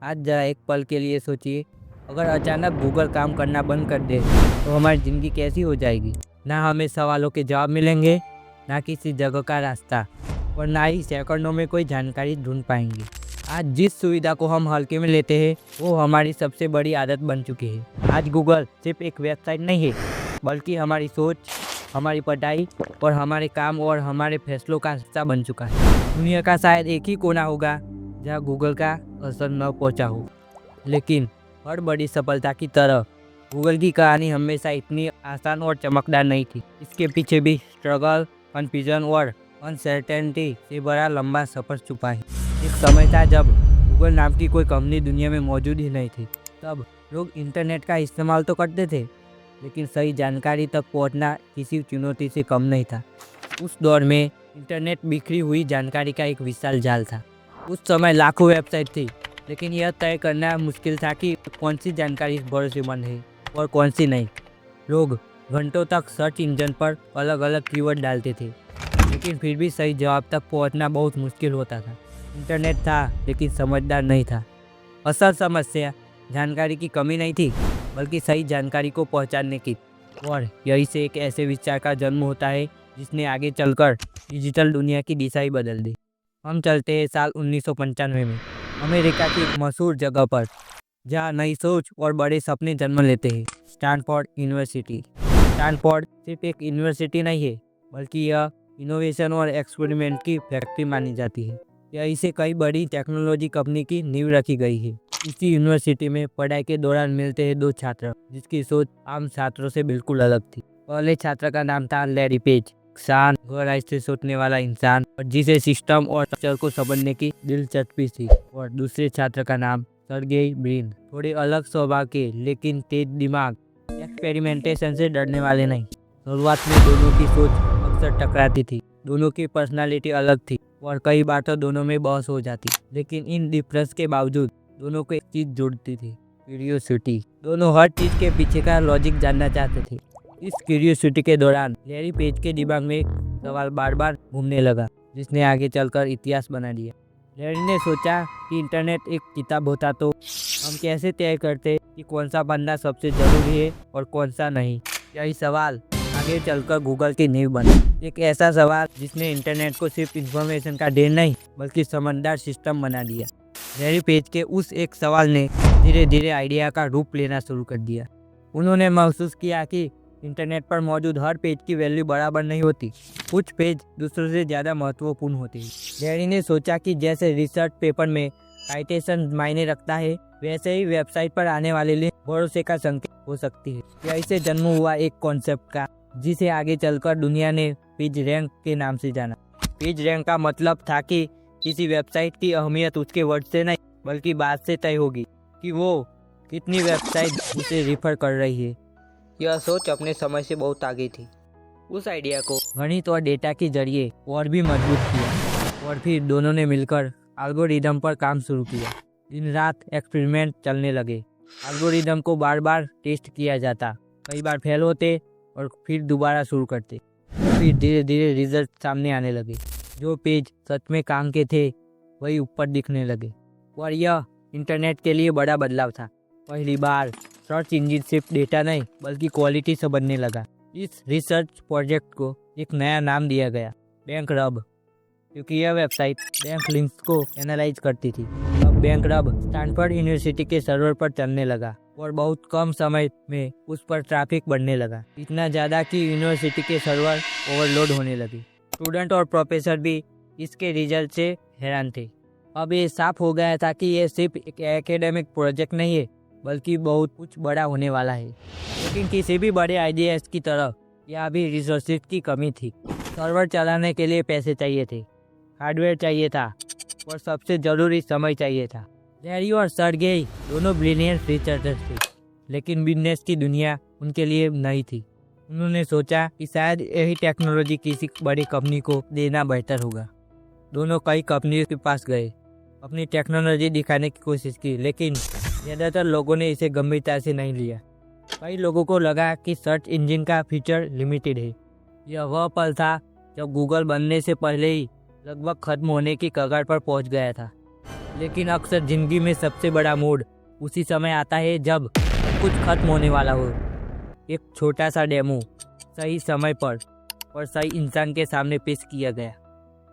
आज जरा एक पल के लिए सोचिए, अगर अचानक गूगल काम करना बंद कर दे तो हमारी ज़िंदगी कैसी हो जाएगी। ना हमें सवालों के जवाब मिलेंगे, ना किसी जगह का रास्ता, और ना ही सेकंडों में कोई जानकारी ढूंढ पाएंगे। आज जिस सुविधा को हम हल्के में लेते हैं वो हमारी सबसे बड़ी आदत बन चुकी है। आज गूगल सिर्फ एक वेबसाइट नहीं है, बल्कि हमारी सोच, हमारी पढ़ाई और हमारे काम और हमारे फैसलों का हिस्सा बन चुका है। दुनिया का शायद एक ही कोना होगा जहाँ गूगल का असर न पहुँचा हो, लेकिन हर बड़ी सफलता की तरह गूगल की कहानी हमेशा इतनी आसान और चमकदार नहीं थी। इसके पीछे भी स्ट्रगल, कन्फ्यूजन और अनसर्टेनिटी से बड़ा लंबा सफ़र छुपा है। एक समय था जब गूगल नाम की कोई कंपनी दुनिया में मौजूद ही नहीं थी। तब लोग इंटरनेट का इस्तेमाल तो करते थे, लेकिन सही जानकारी तक पहुंचना किसी चुनौती से कम नहीं था। उस दौर में इंटरनेट बिखरी हुई जानकारी का एक विशाल जाल था। उस समय लाखों वेबसाइट थी, लेकिन यह तय करना मुश्किल था कि कौन सी जानकारी भरोसेमंद है और कौन सी नहीं। लोग घंटों तक सर्च इंजन पर अलग अलग कीवर्ड डालते थे, लेकिन फिर भी सही जवाब तक पहुंचना बहुत मुश्किल होता था। इंटरनेट था, लेकिन समझदार नहीं था। असल समस्या जानकारी की कमी नहीं थी, बल्कि सही जानकारी को पहचानने की। और यही से एक ऐसे विचार का जन्म होता है जिसने आगे चलकर डिजिटल दुनिया की दिशा ही बदल दी। हम चलते हैं साल 1995 में, अमेरिका की एक मशहूर जगह पर, जहाँ नई सोच और बड़े सपने जन्म लेते हैं। Stanford university. स्टैनफोर्ड सिर्फ एक यूनिवर्सिटी नहीं है, बल्कि यह इनोवेशन और एक्सपेरिमेंट की फैक्ट्री मानी जाती है। यहीं से कई बड़ी टेक्नोलॉजी कंपनी की नींव रखी गई है। इसी यूनिवर्सिटी में पढ़ाई के दौरान मिलते हैं दो छात्र जिसकी सोच आम छात्रों से बिल्कुल अलग थी। पहले छात्र का नाम था लैरी पेज, शांत, गहराई से सोचने वाला इंसान और जिसे सिस्टम और स्ट्रक्चर को समझने की दिलचस्पी थी। और दूसरे छात्र का नाम सर्गेई ब्रिन, थोड़े अलग स्वभाव के लेकिन तेज दिमाग, एक्सपेरिमेंटेशन से डरने वाले नहीं। शुरुआत में दोनों की सोच अक्सर टकराती थी, दोनों की पर्सनालिटी अलग थी और कई बार तो दोनों में बहस हो जाती। लेकिन इन डिफरेंस के बावजूद दोनों को एक चीज जुड़ती थी, क्यूरियोसिटी। दोनों हर चीज के पीछे का लॉजिक जानना चाहते थे। इस क्यूरियोसिटी के दौरान लैरी पेज के दिमाग में एक सवाल बार बार घूमने लगा, जिसने आगे चलकर इतिहास बना दिया। लैरी ने सोचा कि इंटरनेट एक किताब होता तो हम कैसे तय करते कि कौन सा पन्ना सबसे जरूरी है और कौन सा नहीं। यही सवाल आगे चलकर गूगल की नींव बना। एक ऐसा सवाल जिसने इंटरनेट को सिर्फ इंफॉर्मेशन का ढेर नहीं, बल्कि समझदार सिस्टम बना दिया। लैरी पेज के उस एक सवाल ने धीरे धीरे आइडिया का रूप लेना शुरू कर दिया। उन्होंने महसूस किया कि इंटरनेट पर मौजूद हर पेज की वैल्यू बराबर नहीं होती। कुछ पेज दूसरों से ज़्यादा महत्वपूर्ण होते हैं। लैरी ने सोचा कि जैसे रिसर्च पेपर में साइटेशन मायने रखता है, वैसे ही वेबसाइट पर आने वाले लिंक भरोसे का संकेत हो सकती है। यही से जन्म हुआ एक कॉन्सेप्ट का, जिसे आगे चलकर दुनिया ने पेज रैंक के नाम से जाना। पेज रैंक का मतलब था कि किसी वेबसाइट की अहमियत उसके वर्ड से नहीं, बल्कि बात से तय होगी कि वो कितनी वेबसाइट उसे रिफर कर रही है। यह सोच अपने समय से बहुत आगे थी। उस आइडिया को गणित और डेटा के जरिए और भी मजबूत किया, और फिर दोनों ने मिलकर एल्गोरिदम पर काम शुरू किया। दिन रात एक्सपेरिमेंट चलने लगे। एल्गोरिदम को बार बार टेस्ट किया जाता, कई बार फेल होते और फिर दोबारा शुरू करते। फिर धीरे धीरे रिजल्ट सामने आने लगे। जो पेज सच में काम के थे वही ऊपर दिखने लगे। और यह इंटरनेट के लिए बड़ा बदलाव था। पहली बार सर्च इंजन सिर्फ डेटा नहीं, बल्कि क्वालिटी से बनने लगा। इस रिसर्च प्रोजेक्ट को एक नया नाम दिया गया, बैंक रब, क्योंकि यह वेबसाइट बैंक लिंक्स को एनालाइज करती थी। अब बैंक रब स्टैनफोर्ड यूनिवर्सिटी के सर्वर पर चलने लगा और बहुत कम समय में उस पर ट्रैफिक बढ़ने लगा, इतना ज़्यादा कि यूनिवर्सिटी के सर्वर ओवरलोड होने लगे। स्टूडेंट और प्रोफेसर भी इसके रिजल्ट से हैरान थे। अब ये साफ हो गया था कि ये सिर्फ एक एकेडमिक प्रोजेक्ट नहीं है, बल्कि बहुत कुछ बड़ा होने वाला है। लेकिन किसी भी बड़े आइडियाज़ की तरह यह भी रिसोर्सेज की कमी थी। सर्वर चलाने के लिए पैसे चाहिए थे, हार्डवेयर चाहिए था, और सबसे ज़रूरी समय चाहिए था। लैरी और सर्गेई दोनों ब्रिलियंट रिसर्चर्स थे, लेकिन बिजनेस की दुनिया उनके लिए नई थी। उन्होंने सोचा कि शायद यही टेक्नोलॉजी किसी बड़ी कंपनी को देना बेहतर होगा। दोनों कई कंपनियों के पास गए, अपनी टेक्नोलॉजी दिखाने की कोशिश की, लेकिन ज़्यादातर लोगों ने इसे गंभीरता से नहीं लिया। कई लोगों को लगा कि सर्च इंजन का फीचर लिमिटेड है। यह वह पल था जब गूगल बनने से पहले ही लगभग खत्म होने की कगार पर पहुंच गया था। लेकिन अक्सर जिंदगी में सबसे बड़ा मोड़ उसी समय आता है जब कुछ खत्म होने वाला हो। एक छोटा सा डेमो सही समय पर और सही इंसान के सामने पेश किया गया।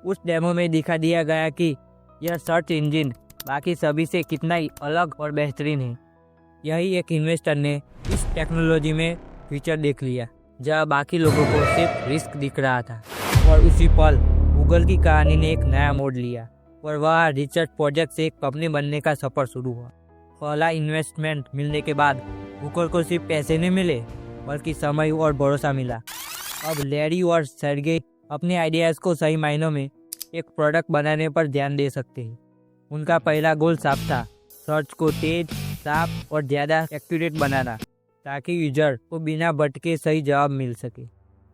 उस डेमो में दिखा दिया गया कि यह सर्च इंजन बाकी सभी से कितना ही अलग और बेहतरीन है। यही एक इन्वेस्टर ने इस टेक्नोलॉजी में फ्यूचर देख लिया जहाँ बाकी लोगों को सिर्फ रिस्क दिख रहा था। और उसी पल गूगल की कहानी ने एक नया मोड़ लिया और वह रिसर्च प्रोजेक्ट से एक कंपनी बनने का सफर शुरू हुआ। पहला इन्वेस्टमेंट मिलने के बाद गूगल को सिर्फ पैसे नहीं मिले बल्कि समय और भरोसा मिला। अब लैरी और सर्गे अपने आइडियाज़ को सही मायनों में एक प्रोडक्ट बनाने पर ध्यान दे सकते हैं। उनका पहला गोल साफ था, सर्च को तेज, साफ और ज़्यादा एक्यूरेट बनाना ताकि यूजर को बिना भटके सही जवाब मिल सके।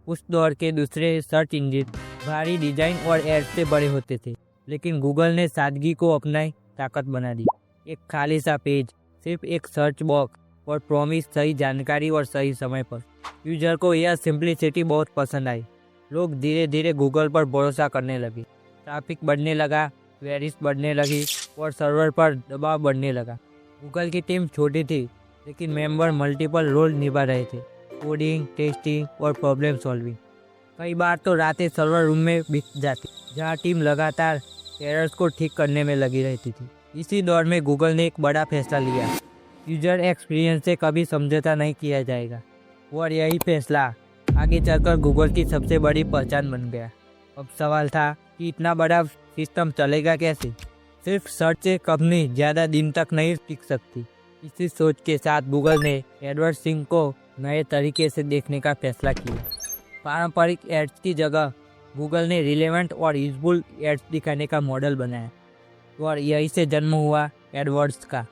उस दौर के दूसरे सर्च इंजन भारी डिजाइन और एड से बड़े होते थे, लेकिन गूगल ने सादगी को अपनी ताकत बना दी। एक खाली सा पेज, सिर्फ एक सर्च बॉक्स और प्रॉमिस सही जानकारी और सही समय पर। यूजर को यह सिंपलिसिटी बहुत पसंद आई। लोग धीरे धीरे गूगल पर भरोसा करने लगे। ट्रैफिक बढ़ने लगा, क्वेरीज बढ़ने लगी और सर्वर पर दबाव बढ़ने लगा। गूगल की टीम छोटी थी लेकिन मेंबर मल्टीपल रोल निभा रहे थे, कोडिंग, टेस्टिंग और प्रॉब्लम सॉल्विंग। कई बार तो रातें सर्वर रूम में बीत जाती जहां टीम लगातार एरर्स को ठीक करने में लगी रहती थी। इसी दौर में गूगल ने एक बड़ा फैसला लिया, यूजर एक्सपीरियंस से कभी समझौता नहीं किया जाएगा। और यही फैसला आगे चलकर गूगल की सबसे बड़ी पहचान बन गया। अब सवाल था कि इतना बड़ा सिस्टम चलेगा कैसे? सिर्फ सर्च से कंपनी ज़्यादा दिन तक नहीं टिक सकती। इसी सोच के साथ गूगल ने एडवर्ड सिंह को नए तरीके से देखने का फैसला किया। पारंपरिक एड्स की जगह गूगल ने रिलेवेंट और यूजफुल एड्स दिखाने का मॉडल बनाया और यही से जन्म हुआ एडवर्ड्स का,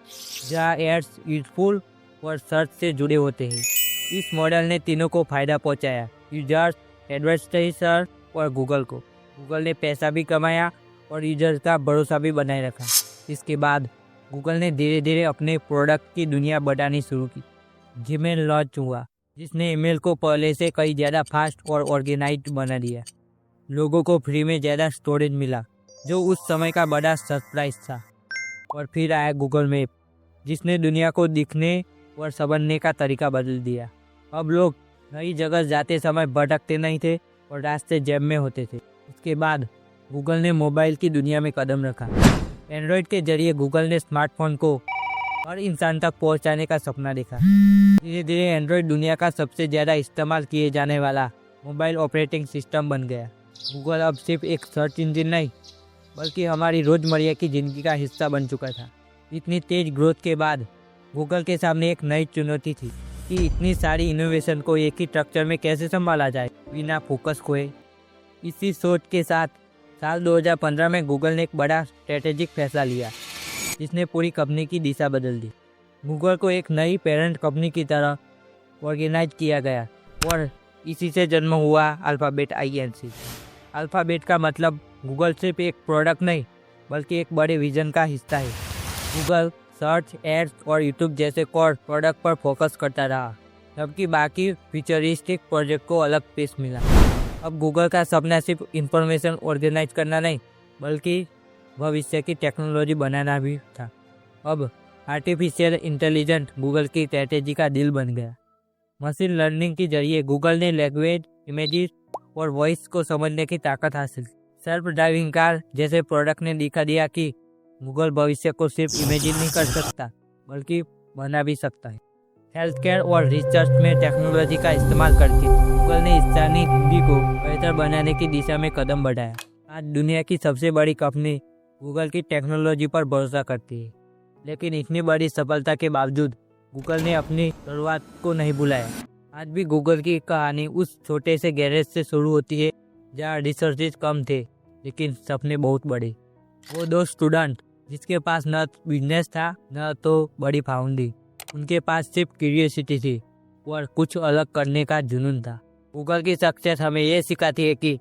जहाँ एड्स यूजफुल और सर्च से जुड़े होते हैं। इस मॉडल ने तीनों को फायदा पहुंचाया, यूजर्स, एडवर्टाइजर और गूगल को। गूगल ने पैसा भी कमाया और यूजर्स का भरोसा भी बनाए रखा। इसके बाद गूगल ने धीरे धीरे अपने प्रोडक्ट की दुनिया बढ़ानी शुरू की। जीमेल लॉन्च हुआ जिसने ईमेल को पहले से कई ज़्यादा फास्ट और ऑर्गेनाइज्ड बना दिया। लोगों को फ्री में ज़्यादा स्टोरेज मिला जो उस समय का बड़ा सरप्राइज था। और फिर आया गूगल मैप जिसने दुनिया को दिखने और समझने का तरीका बदल दिया। अब लोग नई जगह जाते समय भटकते नहीं थे और रास्ते जैम में होते थे। उसके बाद गूगल ने मोबाइल की दुनिया में कदम रखा। एंड्रॉयड के जरिए गूगल ने स्मार्टफोन को हर इंसान तक पहुंचाने का सपना देखा। धीरे धीरे एंड्रॉयड दुनिया का सबसे ज़्यादा इस्तेमाल किए जाने वाला मोबाइल ऑपरेटिंग सिस्टम बन गया। गूगल अब सिर्फ एक सर्च इंजन नहीं बल्कि हमारी रोज़मर्रा की ज़िंदगी का हिस्सा बन चुका था। इतनी तेज ग्रोथ के बाद गूगल के सामने एक नई चुनौती थी कि इतनी सारी इनोवेशन को एक ही स्ट्रक्चर में कैसे संभाला जाए बिना फोकस खोए। इसी सोच के साथ साल 2015 में गूगल ने एक बड़ा स्ट्रेटेजिक फैसला लिया जिसने पूरी कंपनी की दिशा बदल दी। गूगल को एक नई पेरेंट कंपनी की तरह ऑर्गेनाइज किया गया और इसी से जन्म हुआ अल्फ़ाबेट INC। अल्फ़ाबेट का मतलब गूगल सिर्फ एक प्रोडक्ट नहीं बल्कि एक बड़े विजन का हिस्सा है। गूगल सर्च, एड्स और यूट्यूब जैसे कोर प्रोडक्ट पर फोकस करता रहा, जबकि बाकी फ्यूचरिस्टिक प्रोजेक्ट को अलग पेस मिला। अब गूगल का सपना सिर्फ इंफॉर्मेशन ऑर्गेनाइज करना नहीं बल्कि भविष्य की टेक्नोलॉजी बनाना भी था। अब आर्टिफिशियल इंटेलिजेंस गूगल की स्ट्रैटेजी का दिल बन गया। मशीन लर्निंग के जरिए गूगल ने लैंग्वेज, इमेजेस और वॉइस को समझने की ताकत हासिल। सेल्फ ड्राइविंग कार जैसे प्रोडक्ट ने दिखा दिया कि गूगल भविष्य को सिर्फ इमेजिन नहीं कर सकता बल्कि बना भी सकता है। हेल्थ केयर और रिसर्च में टेक्नोलॉजी का इस्तेमाल करके गूगल ने स्थानीय जिंदगी को बेहतर बनाने की दिशा में कदम बढ़ाया। आज दुनिया की सबसे बड़ी कंपनी गूगल की टेक्नोलॉजी पर भरोसा करती है, लेकिन इतनी बड़ी सफलता के बावजूद गूगल ने अपनी शुरुआत को नहीं भुलाया। आज भी गूगल की कहानी उस छोटे से गैरेज से शुरू होती है जहाँ रिसोर्सेज कम थे लेकिन सपने बहुत बड़े। वो दो स्टूडेंट जिसके पास न बिजनेस था न तो बड़ी फाउंडी, उनके पास सिर्फ क्यूरियोसिटी थी और कुछ अलग करने का जुनून था। गूगल की सक्सेस हमें ये सिखाती है कि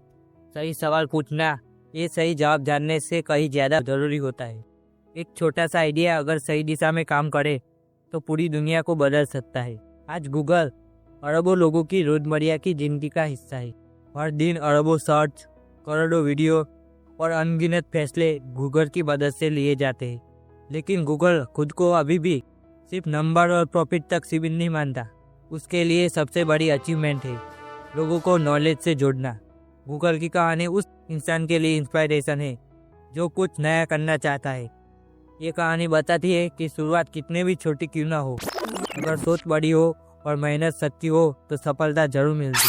सही सवाल पूछना ये सही जवाब जानने से कहीं ज़्यादा ज़रूरी होता है। एक छोटा सा आइडिया अगर सही दिशा में काम करे तो पूरी दुनिया को बदल सकता है। आज गूगल अरबों लोगों की रोज़मर्रा की ज़िंदगी का हिस्सा है। हर दिन अरबों सर्च, करोड़ों वीडियो और अनगिनत फैसले गूगल की मदद से लिए जाते हैं। लेकिन गूगल खुद को अभी भी सिर्फ नंबर और प्रॉफिट तक सीमित नहीं मानता। उसके लिए सबसे बड़ी अचीवमेंट है लोगों को नॉलेज से जोड़ना। गूगल की कहानी उस इंसान के लिए इंस्पायरेशन है जो कुछ नया करना चाहता है। ये कहानी बताती है कि शुरुआत कितने भी छोटी क्यों ना हो, अगर सोच बड़ी हो और मेहनत सच्ची हो तो सफलता जरूर मिलती।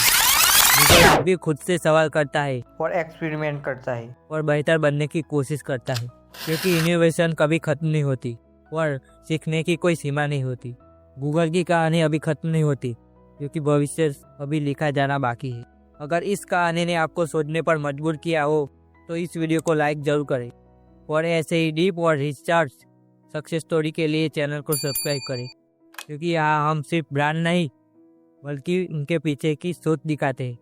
गूगल आज भी खुद से सवाल करता है और एक्सपेरिमेंट करता है और बेहतर बनने की कोशिश करता है, क्योंकि इनोवेशन कभी खत्म नहीं होती और सीखने की कोई सीमा नहीं होती। गूगल की कहानी अभी खत्म नहीं होती क्योंकि भविष्य अभी लिखा जाना बाकी है। अगर इस कहानी ने आपको सोचने पर मजबूर किया हो तो इस वीडियो को लाइक जरूर करें और ऐसे ही डीप और रिसर्च सक्सेस स्टोरी के लिए चैनल को सब्सक्राइब करें, क्योंकि यहाँ हम सिर्फ ब्रांड नहीं बल्कि उनके पीछे की सोच दिखाते हैं।